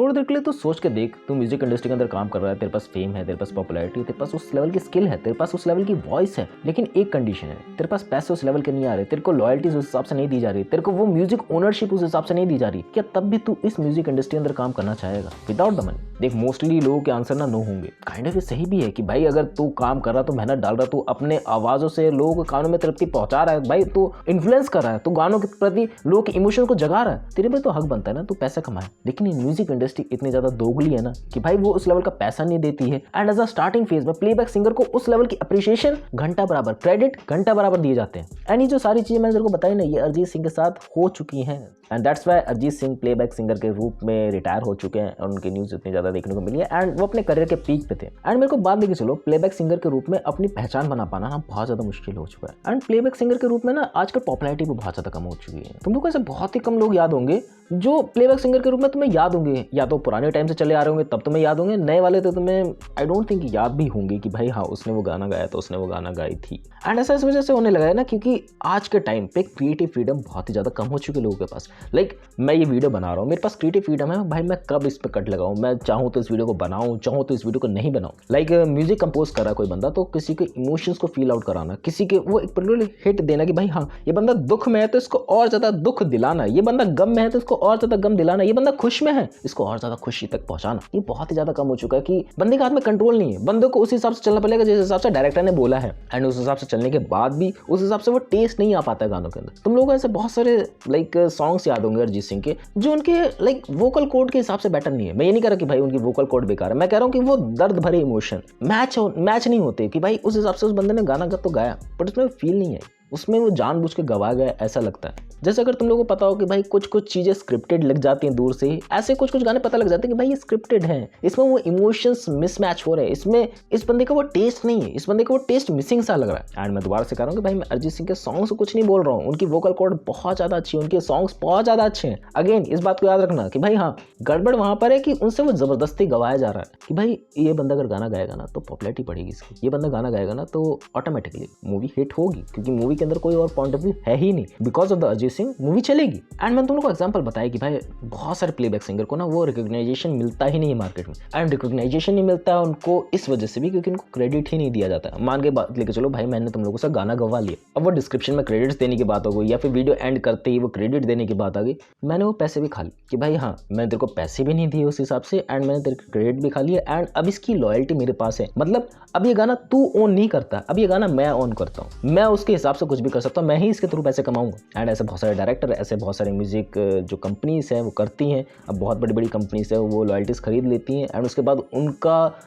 थोड़ी देर के लिए तू सोच के देख, तू म्यूजिक इंडस्ट्री के अंदर काम कर रहा है, तेरे पास फेम है, तेरे पास पॉपुलैरिटी है, तेरे पास उस लेवल की स्किल है, तेरे पास उस लेवल की वॉइस है, लेकिन एक कंडीशन है, तेरे पास पैसे उस लेवल के नहीं आ रहे, तेरे को लॉयल्टीज उस हिसाब से नहीं दी जा रही, तेरे को वो म्यूजिक ओनरशिप उस हिसाब से नहीं दी जा रही, क्या तब भी तू इस म्यूजिक इंडस्ट्री के अंदर काम करना चाहेगा विदाउट द मनी? देख, मोस्टली लोगों के आंसर ना नो होंगे। काइंड ऑफ सही भी है कि भाई अगर तू काम कर रहा, तू मेहनत डाल रहा, तू अपने आवाजों से लोगों के कानों में तृप्ति पहुंचा रहा है, भाई तू इन्फ्लुएंस कर रहा है, तू गानों के प्रति लोगों के इमोशन को जगा रहा है, तेरे पे तो हक बनता है ना तू पैसा कमाए। लेकिन ये म्यूजिक इंडस्ट्री इतनी ज्यादा दोगली है ना कि भाई वो उस लेवल का पैसा नहीं देती है। And as a starting phase में प्लेबैक सिंगर को उस लेवल की अप्रिशिएशन घंटा बराबर, क्रेडिट घंटा बराबर दिए जाते हैं। एंड ये जो सारी चीजें मैंने तेरे को बताई ना, ये अरिजीत सिंह के साथ हो चुकी हैं। And that's why Arijit Singh playback singer के रूप में रिटायर हो चुके हैं और उनकी न्यूज़ इतनी ज़्यादा देखने को मिली है। एंड वो अपने करियर के पीक पे थे। एंड मेरे को बात देखिए, चलो प्लेबैक सिंगर के रूप में अपनी पहचान बना पाना ना बहुत ज़्यादा मुश्किल हो चुका है। एंड प्लेबैक सिंगर के रूप में ना आजकल पॉपुलैरिटी भी बहुत ज़्यादा कम हो चुकी है। तुम लोग को ऐसे बहुत ही कम लोग याद होंगे जो प्लेबैक सिंगर के रूप में तुम्हें याद होंगे, या तो पुराने टाइम से चले आ रहे होंगे तब तुम्हें याद होंगे, नए वाले तो तुम्हें आई डोंट थिंक याद भी होंगे कि भाई हाँ उसने वो गाना गाया तो उसने वो गाना गाई थी। एंड ऐसा इस वजह से होने लगा है ना क्योंकि आज के टाइम पे क्रिएटिव फ्रीडम बहुत ही ज़्यादा कम हो चुकी है लोगों के पास। लाइक मैं ये वीडियो बना रहा हूँ, मेरे पास क्रिएटिव फ्रीडम है भाई, मैं कब इस पर कट लगाऊँ, मैं चाहूँ तो इस वीडियो को बनाऊँ, चाहूँ तो इस वीडियो को नहीं बनाऊँ। लाइक म्यूजिक कंपोज कर रहा है कोई बंदा, तो किसी के इमोशंस को फील आउट कराना, किसी के वो एक पर्टिकुलर हिट देना कि भाई हाँ ये बंदा दुख में है तो इसको और ज़्यादा दुख दिलाना, ये बंदा गम में है तो इसको और ज़्यादा गम दिलाना, ये बंदा खुश में है इसको और ज़्यादा खुशी तक पहुँचाना। ये बहुत ही ज़्यादा कम हो चुका है कि बंदे के हाथ में कंट्रोल नहीं है, बंदे को उस हिसाब से चलना पड़ेगा जिस हिसाब से डायरेक्टर ने बोला है। एंड उस हिसाब से चलने के बाद भी उस हिसाब से वो टेस्ट नहीं आ पाता है गानों के अंदर। तुम लोगों को ऐसे बहुत सारे लाइक सॉन्ग्स याद होंगे अरिजीत सिंह के जो उनके लाइक वोकल कोड के हिसाब से बेटर नहीं है। मैं ये नहीं कह रहा कि भाई उनकी वोकल कोड बेकार है, मैं कह रहा हूँ कि वो दर्द भरे इमोशन मैच नहीं होते कि भाई उस हिसाब से उस बंदे ने गाना तो गाया बट उसमें फील नहीं है, उसमें वो जानबूझ के गवा गया ऐसा लगता है। जैसे अगर तुम लोगों को पता हो कि भाई कुछ चीज़ें स्क्रिप्टेड लग जाती हैं दूर से ही, ऐसे कुछ गाने पता लग जाते हैं कि भाई ये स्क्रिप्टेड है, इसमें वो इमोशंस मिसमैच हो रहे हैं, इसमें इस बंदे का वो टेस्ट नहीं है, इस बंदे का वो टेस्ट मिसिंग सा लग रहा है। एंड मैं दोबारा से कह रहा हूँ कि भाई मैं अरिजीत सिंह के सॉन्ग से कुछ नहीं बोल रहा हूँ, उनकी वोकल कोड बहुत ज़्यादा अच्छी है, उनके सॉन्ग्स बहुत ज़्यादा अच्छे हैं। अगेन इस बात को याद रखना कि भाई हाँ गड़बड़ वहाँ पर है कि उनसे वो ज़बरदस्ती गवाया जा रहा है कि भाई ये बंदा अगर गाना गाएगा ना तो पॉपुलैरिटी बढ़ेगी इसकी, ये बंदा गाना गाएगा ना तो ऑटोमेटिकली मूवी हिट होगी, क्योंकि मूवी के अंदर कोई और पॉइंट ऑफ व्यू है ही नहीं। Because of the Arijit Singh movie चलेगी। एंड मैंने तुम लोग को एग्जांपल बताया कि भाई बहुत सारे प्लेबैक सिंगर को ना वो रिकॉग्नाइजेशन मिलता ही नहीं है मार्केट में। एंड रिकॉग्नाइजेशन नहीं मिलता है उनको इस वजह से भी क्योंकि उनको क्रेडिट ही नहीं दिया जाता है। मान के बात लेके चलो भाई मैंने तुम लोगों से गाना गवा लिया, अब वो डिस्क्रिप्शन में क्रेडिट्स देने की बात हो गई या फिर वीडियो एंड करते ही वो क्रेडिट देने की बात आ गई, मैंने वो पैसे भी खा लिए कि भाई हाँ मैंने तेरे को पैसे भी नहीं दिए उस हिसाब से एंड मैंने तेरे को क्रेडिट भी खा लिया एंड अब इसकी लॉयल्टी मेरे पास है। मतलब अब ये गाना तू ओन नहीं करता, अब ये गाना मैं ओन करता हूँ, मैं उसके हिसाब से कुछ भी कर सकता हूँ, मैं ही इसके थ्रू पैसे कमाऊंगा। एंड ऐसे बहुत सारे डायरेक्टर, ऐसे बहुत सारे म्यूजिक जो कंपनीज हैं वो करती हैं। अब बहुत बड़ी बड़ी कंपनीज है वो लॉयल्टीज खरीद लेती हैं एंड उसके बाद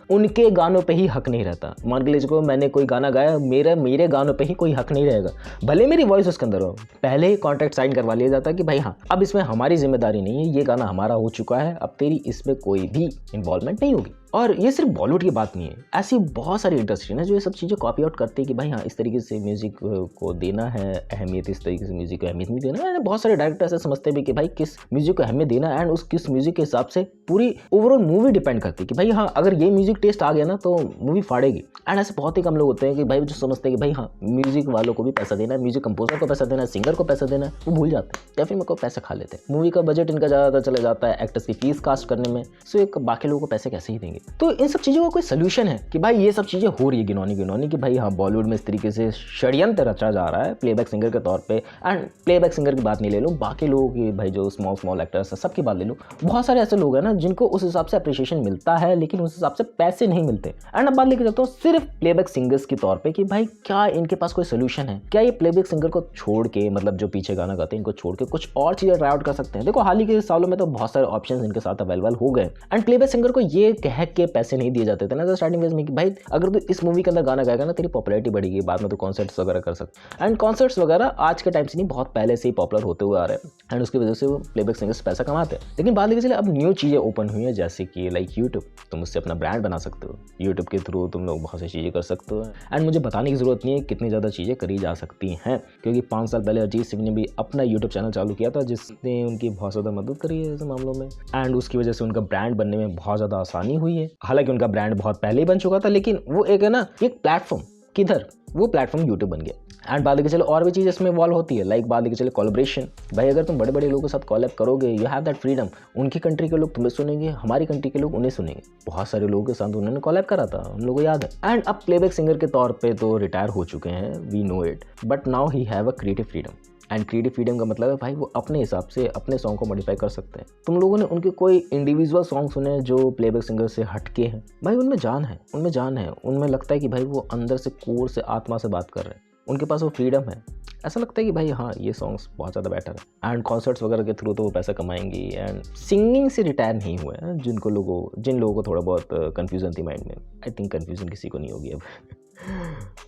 उनके गानों पे ही हक नहीं रहता। मान के लीजिए मैंने कोई गाना गाया, मेरे गानों पे ही कोई हक नहीं रहेगा, भले मेरी वॉइस उसके अंदर हो, पहले ही कॉन्ट्रैक्ट साइन करवा लिया जाता है कि भाई हाँ अब इसमें हमारी जिम्मेदारी नहीं है, ये गाना हमारा हो चुका है, अब तेरी इसमें कोई भी इन्वॉल्वमेंट नहीं होगी। और ये सिर्फ बॉलीवुड की बात नहीं है, ऐसी बहुत सारी इंडस्ट्री है जो ये सब चीज़ें कॉपी आउट करती है कि भाई हाँ इस तरीके से म्यूजिक को देना है अहमियत, इस तरीके से म्यूजिक को अहमियत नहीं देना है। बहुत सारे डायरेक्टर ऐसे समझते भी कि भाई किस म्यूजिक को अहमियत देना एंड उस किस म्यूजिक के हिसाब से पूरी ओवरऑल मूवी डिपेंड करती है कि भाई हाँ अगर ये म्यूजिक टेस्ट आ गया ना तो मूवी फाड़ेगी। एंड ऐसे बहुत ही कम लोग होते हैं कि भाई जो समझते हैं कि भाई हाँ म्यूजिक वालों को भी पैसा देना है, म्यूजिक कंपोजर को पैसा देना है, सिंगर को पैसा देना है, वो भूल जाते हैं या फिर मेरे को पैसा खा लेते हैं। मूवी का बजट इनका ज़्यादातर चला जाता है एक्टर्स की फीस कास्ट करने में, सो एक बाकी लोगों को पैसे कैसे ही देंगे। तो इन सब चीज़ों का कोई सोल्यूशन है कि भाई ये सब चीज़ें हो रही है गिनौनी कि भाई हाँ बॉलीवुड में इस तरीके से षड्यंत्र रचा जा रहा है प्लेबैक सिंगर के तौर पे। एंड प्लेबैक सिंगर की बात नहीं ले लूँ, बाकी लोगों की भाई जो स्मॉल एक्टर्स है सबकी बात ले लूँ, बहुत सारे ऐसे लोग हैं ना जिनको उस हिसाब से अप्रिशिएशन मिलता है लेकिन उस हिसाब से पैसे नहीं मिलते। एंड अब बात लेके चलता हूँ सिर्फ प्लेबैक सिंगर्स के तौर पे कि भाई क्या इनके पास कोई सोल्यूशन है, क्या ये प्लेबैक सिंगर को छोड़ के मतलब जो पीछे गाना गाते हैं इनको छोड़ के कुछ और चीज़ें ट्राई आउट कर सकते हैं। देखो हाल ही के सालों में तो बहुत सारे ऑप्शन इनके साथ अवेलेबल हो गए एंड प्लेबैक सिंगर को ये कह के पैसे नहीं दिए जाते थे ना स्टार्टिंग फेज में कि भाई अगर तू इस मूवी के अंदर गाना गाएगा ना तेरी पॉपुलैरिटी बढ़ेगी, बाद में तो कॉन्सर्ट्स वगैरह कर सकते। एंड कॉन्सर्ट्स वगैरह आज के टाइम से नहीं बहुत पहले से ही पॉपुलर होते हुए आ रहे हैं एंड उसकी वजह से वो प्लेबैक सिंगर्स पैसा कमाते हैं। लेकिन बात देखिए अब न्यू चीज़ें ओपन हुई हैं जैसे कि लाइक यूट्यूब, तुम उससे अपना ब्रांड बना सकते हो, यूट्यूब के थ्रू तुम लोग बहुत सी चीज़ें कर सकते हो। एंड मुझे बताने की ज़रूरत नहीं है कितनी ज़्यादा चीज़ें करी जा सकती हैं क्योंकि 5 साल पहले अरिजीत सिंह ने भी अपना यूट्यूब चैनल चालू किया था जिसने उनकी बहुत ज़्यादा मदद करी है ऐसे मामलों में एंड उसकी वजह से उनका ब्रांड बनने में बहुत ज़्यादा आसानी हुई है। हालांकि उनका ब्रांड बहुत पहले ही बन चुका था लेकिन वो एक है ना एक प्लेटफॉर्म, किधर वो प्लेटफॉर्म यूट्यूब बन गया एंड बाद लेके चलो और भी चीज़ इसमें इवॉल्व होती है, लाइक बाद लेके चले कोलैबोरेशन। भाई अगर तुम बड़े बड़े लोगों के साथ कोलैब करोगे, यू हैव दैट फ्रीडम। उनकी कंट्री के लोग तुम्हें सुनेंगे, हमारी कंट्री के लोग उन्हें सुनेंगे। बहुत सारे लोगों के साथ उन्होंने कोलैब करा था, हम लोगों को याद है। एंड अब प्लेबैक सिंगर के तौर पे तो रिटायर हो चुके हैं, we know it, but now he have a creative freedom. And creative freedom का मतलब है भाई वो अपने हिसाब से अपने सॉन्ग को मॉडिफाई कर सकते हैं। तुम लोगों ने उनके कोई इंडिविजुअल सॉन्ग सुने जो प्लेबैक सिंगर से हटके हैं? भाई उनमें जान है, उनमें जान है, उनमें लगता है कि भाई वो अंदर से कोर से आत्मा से बात कर रहे हैं, उनके पास वो फ्रीडम है। ऐसा लगता है कि भाई हाँ ये सॉन्ग्स बहुत ज़्यादा बेटर है। एंड कॉन्सर्ट्स वगैरह के थ्रू तो वो पैसा कमाएंगी। एंड सिंगिंग से रिटायर नहीं हुए हैं जिन लोगों को थोड़ा बहुत कन्फ्यूज़न थी माइंड में। आई थिंक कन्फ्यूज़न किसी को नहीं होगी अब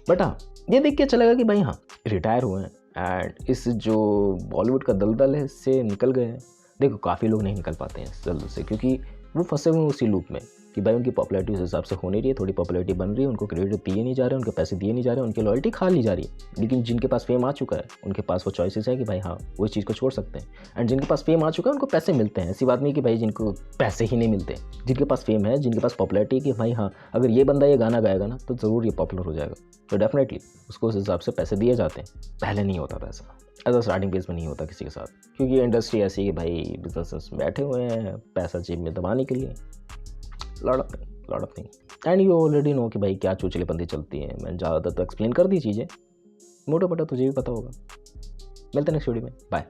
बट हाँ ये देख के अच्छा लगा कि भाई हाँ रिटायर हुए हैं एंड इस जो बॉलीवुड का दलदल है इससे निकल गए हैं। देखो काफ़ी लोग नहीं निकल पाते हैं इस दलदल से, क्योंकि वो फंसे हुए उसी लूप में कि भाई उनकी पॉपुलैरिटी उस हिसाब से हो नहीं रही है, थोड़ी पॉपुलैरिटी बन रही है, उनको क्रेडिट दिए नहीं जा रहे, उनके पैसे दिए नहीं जा रहे, उनकी लॉयल्टी खा ली जा रही है। लेकिन जिनके पास फेम आ चुका है उनके पास वो चॉइसेस है कि भाई हाँ वो इस चीज़ को छोड़ सकते हैं। एंड जिनके पास फेम आ चुका है उनको पैसे मिलते हैं। ऐसी बात नहीं कि भाई जिनको पैसे ही नहीं मिलते। जिनके पास फेम है, जिनके पास पॉपुलैरिटी कि भाई हाँ अगर ये बंदा ये गाना गाएगा ना तो ज़रूर ये पॉपुलर हो जाएगा, तो डेफिनेटली उसको उस हिसाब से पैसे दिए जाते हैं। पहले नहीं होता था ऐसा, एज अ स्टार्टिंग पेज में नहीं होता किसी के साथ, क्योंकि इंडस्ट्री ऐसी है कि भाई बिजनेस में बैठे हुए हैं पैसा जेब में दबाने के लिए। Lot of thing. And you already know कि भाई क्या चूचलेपंती चलती है। मैंने ज़्यादातर तो एक्सप्लेन कर दी चीज़ें, मोटा मोटा तुझे भी पता होगा। मिलते हैं नेक्स्ट वीडियो में, बाय।